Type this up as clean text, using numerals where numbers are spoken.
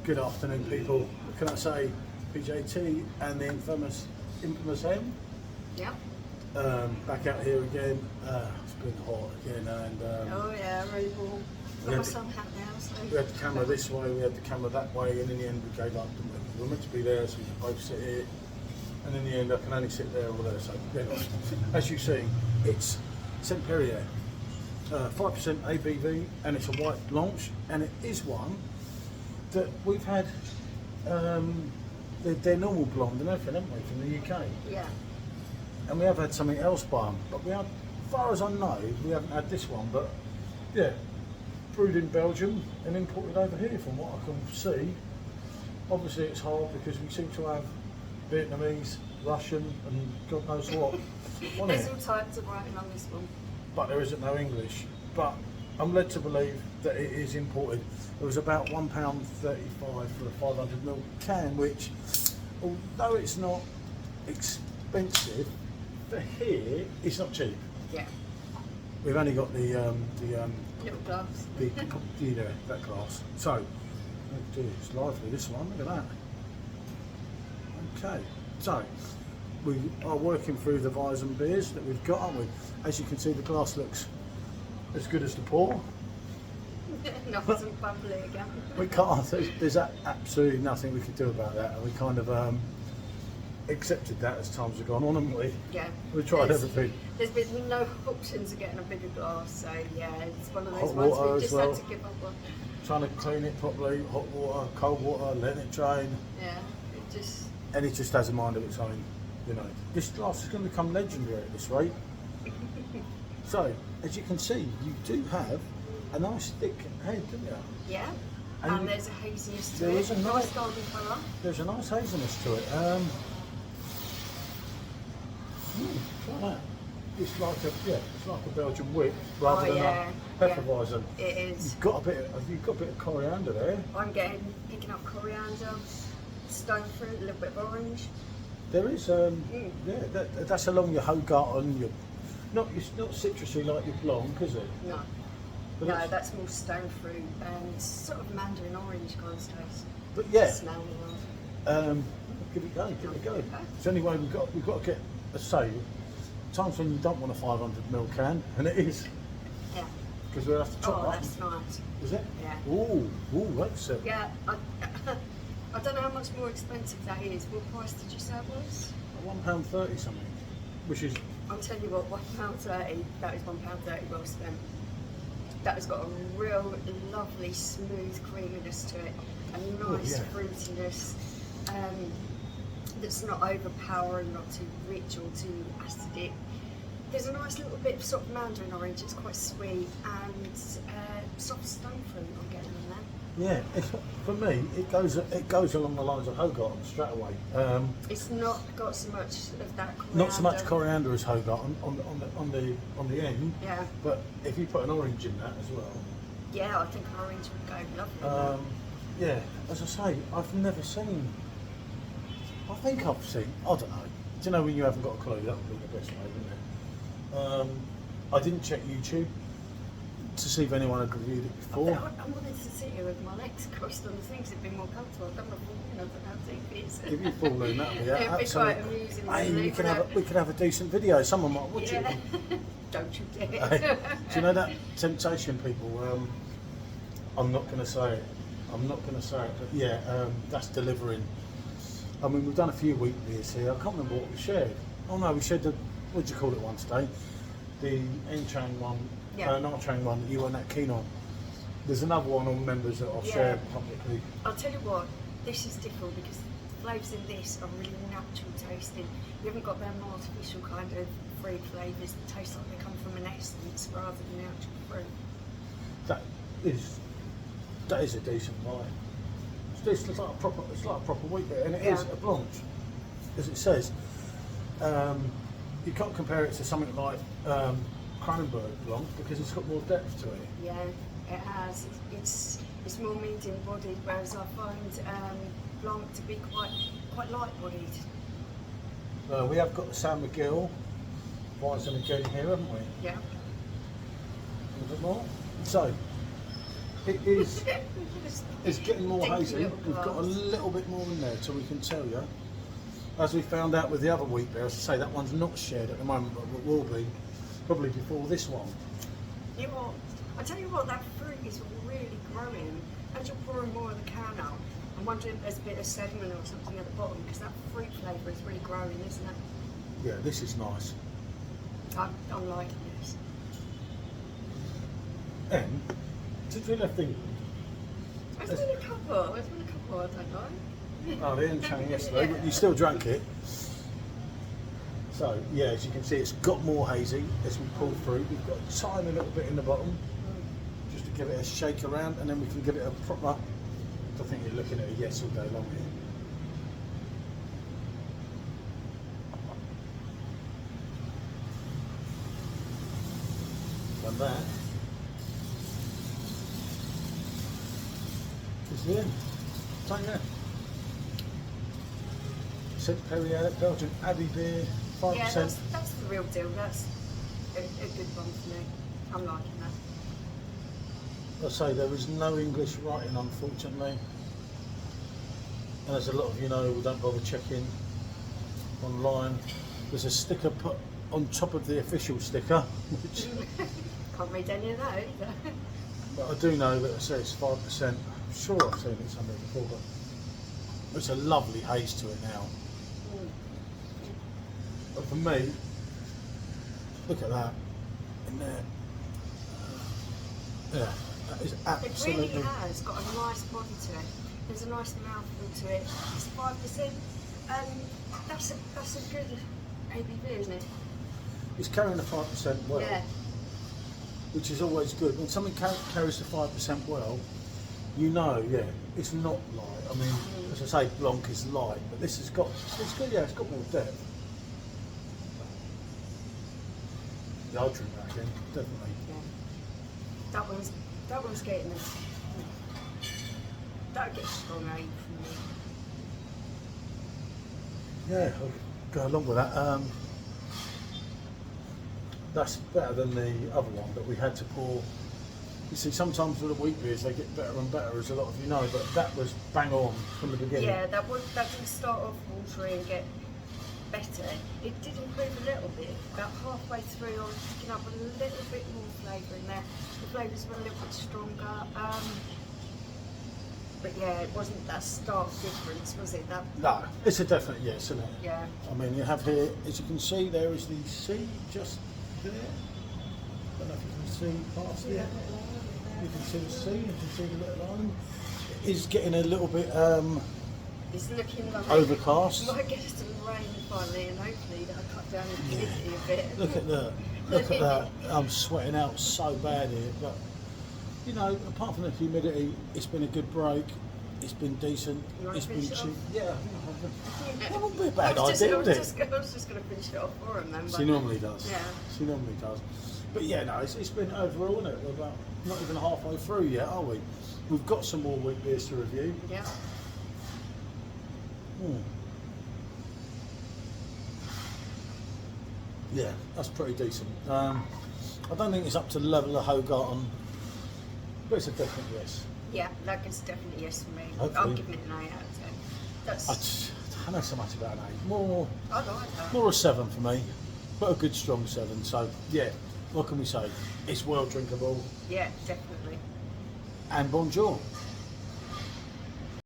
Good afternoon, people. Can I say PJT and the infamous M? Yep. Back out here again. It's been hot again, and Oh yeah, very warm. Got my sun hat now, so. we had the camera this way, we had the camera that way, and in the end we gave up. Didn't we? We were meant to be there, so we could both sit here, and in the end I can only sit there or there. So anyway, as you see, it's Cerveza, 5% ABV, and it's a white Blanche, and it is one that we've had. They're normal blonde and everything, haven't we, from the UK? Yeah. And we have had something else by them, but we have, as far as I know, we haven't had this one. But yeah, brewed in Belgium and imported over here, from what I can see. Obviously, it's hard because we seem to have Vietnamese, Russian, and God knows what on There's it. all types of writing on this one. But there isn't no English. But I'm led to believe that it is imported. It was about £1.35 for a 500ml can, which, although it's not expensive, for here it's not cheap. Yeah. We've only got the Little glass. that glass. So, oh dear, it's lively this one. Look at that. Okay, so we are working through the Weizen beers that we've got, aren't we? As you can see, the glass looks as good as the pour. Not as bubbly again. We can't. There's absolutely nothing we could do about that, and we kind of accepted that as times have gone on, haven't we? Yeah. We tried everything. There's been no options of getting a bigger glass, so yeah, it's one of those Hot ones water we as just well. had to give up on. Trying to clean it properly, hot water, cold water, letting it drain, Yeah, it just. and it just has a mind of its own. You know, this glass is going to become legendary at this rate. So, as you can see, you do have a nice thick head, don't you? Yeah. And And there's a haziness to there it. is a nice- golden colour. There's a nice haziness to it. Like that. It's like a Belgian whip rather than yeah, a Hefeweizen. It is. You've got a bit of coriander there. I'm picking up coriander, stone fruit, a little bit of orange. There is that's along your Hogarten. It's not citrusy like your Blanc, is it? No. But No, it's- that's more stone fruit and sort of mandarin orange kind of taste. But yeah, Smell well. give it go. It's the only way we've got to get a save. Times when you don't want a 500ml can, and it is, Yeah. because we'll have to chop Oh, that. that's nice. Is it? Yeah. Ooh, that's it. Yeah, I don't know how much more expensive that is. What price did you say it was? £1.30 something, which is I'll tell you what, £1.30, that is £1.30 well spent. That has got a real lovely smooth creaminess to it, a nice fruitiness that's not overpowering, not too rich or too acidic. There's a nice little bit of sort of mandarin orange, it's quite sweet, and soft stone fruit I'm getting in there. yeah. For me, it goes along the lines of Hogarten straight away. It's not got so much of that coriander. Not so much coriander as Hogarten on the end. Yeah. But if you put an orange in that as well. Yeah, I think an orange would go lovely. Yeah, as I say, I've never seen. I think I've seen. I don't know. Do you know when you haven't got a clue? That would be the best way, wouldn't it? I didn't check YouTube to see if anyone had reviewed it before. I wanted to sit here with my legs crossed on the things that'd be more comfortable. I don't want to, I don't know how deep it is. If you fall in, that'd be It'd be quite absolutely. amusing. Hey, really, we could have a decent video. Someone might watch yeah. it. Don't you dare. Hey, do you know that temptation, people? I'm not going to say it. But yeah, that's delivering. I mean, we've done a few wheat beers here. I can't remember what we shared. Oh no, we shared the, what did you call it once day? The N-Chang one, N-Chang one that you weren't that keen on. There's another one on members that I'll share publicly. I'll tell you what, this is different because the flavours in this are really natural tasting. You haven't got them artificial kind of fruit flavours that taste like they come from an essence rather than the actual fruit. That is a decent wine. It's like a proper wheat beer, and it is a Blanche, as it says. You can't compare it to something like Kronenberg Blanc because it's got more depth to it. Yeah, it has. It's more medium bodied, whereas I find Blanc to be quite light bodied. We have got the San Miguel Weizen again here, haven't we? Yeah. A little bit more. So, It is. It's getting more Dinky hazy. little We've got a glass. little bit more in there, so we can tell you. As we found out with the other wheat beer, as I say, that one's not shared at the moment, but it will be probably before this one. You know what? I tell you what, that fruit is really growing. As you're pouring more of the can out, I'm wondering if there's a bit of sediment or something at the bottom because that fruit flavour is really growing, isn't it? Yeah, this is nice. I'm liking this. And since we left England, There's been a couple. I don't know. oh, they didn't change yesterday, but you still drank it. So yeah, as you can see, it's got more hazy as we pull through. We've got a tiny little bit in the bottom, just to give it a shake around, and then we can give it a proper. I think you're looking at a yes all day long here. And that is the end. So yeah. Saint Pierre, Belgian ABV, 5%. Yeah, that's the real deal. That's a good one for me. I'm liking that. I say there was no English writing, unfortunately. And as a lot of you know, we don't bother checking online. There's a sticker put on top of the official sticker, which Can't read any of that either. but I do know that it says 5%. I'm sure I've seen it somewhere before, but it's a lovely haze to it now. But for me, look at that in there. Yeah, that is It absolutely. really has got a nice body to it. There's a nice mouthful to it. It's 5%. That's a good ABV, isn't it? It's carrying the 5% well, Yeah. which is always good. When something carries the 5% well, you know, yeah, it's not light. I mean, as I say, Blanche is light, but this has got, it's good, yeah, it's got more depth. Yeah, I'll drink that again, definitely. Yeah. That one's getting it. That gets strong A for me. Yeah, I'll go along with that. That's better than the other one that we had to pour. You see, sometimes with the wheat beers they get better and better, as a lot of you know, but that was bang on from the beginning. Yeah, that did start off watery and get better. It did improve a little bit. About halfway through, I was picking up a little bit more flavour in there. The flavours were a little bit stronger. But yeah, it wasn't that stark difference, was it? No, it's a definite yes, isn't it? Yeah. I mean, you have here, as you can see, there is the sea just there. Don't know if you can see past there. You can see the sea, you can see the little island. It is getting a little bit It's looking like overcast. we might get some rain finally, and hopefully that'll cut down the humidity a bit. Look at that. Look at that. I'm sweating out so bad here, but you know, apart from the humidity, it's been a good break. It's been decent. You wanna It's been finish it cheap. off? Yeah, I think that wouldn't be a bad I was idea, would it? I was just going to finish it off for him then. She normally does. Yeah. She normally does. But yeah, no, it's been overall, isn't it? We're about not even halfway through yet, are we? We've got some more wheat beers to review. Yeah. Yeah, that's pretty decent. I don't think it's up to the level of Hogarth, but it's a definite yes. Yeah, that is definitely yes for me. Hopefully. I'm giving it an 8 out of 10. That's. I don't know so much about an 8. More I like that. a 7 for me, but a good strong 7. So yeah, what can we say? It's well drinkable Yeah, definitely. and bonjour.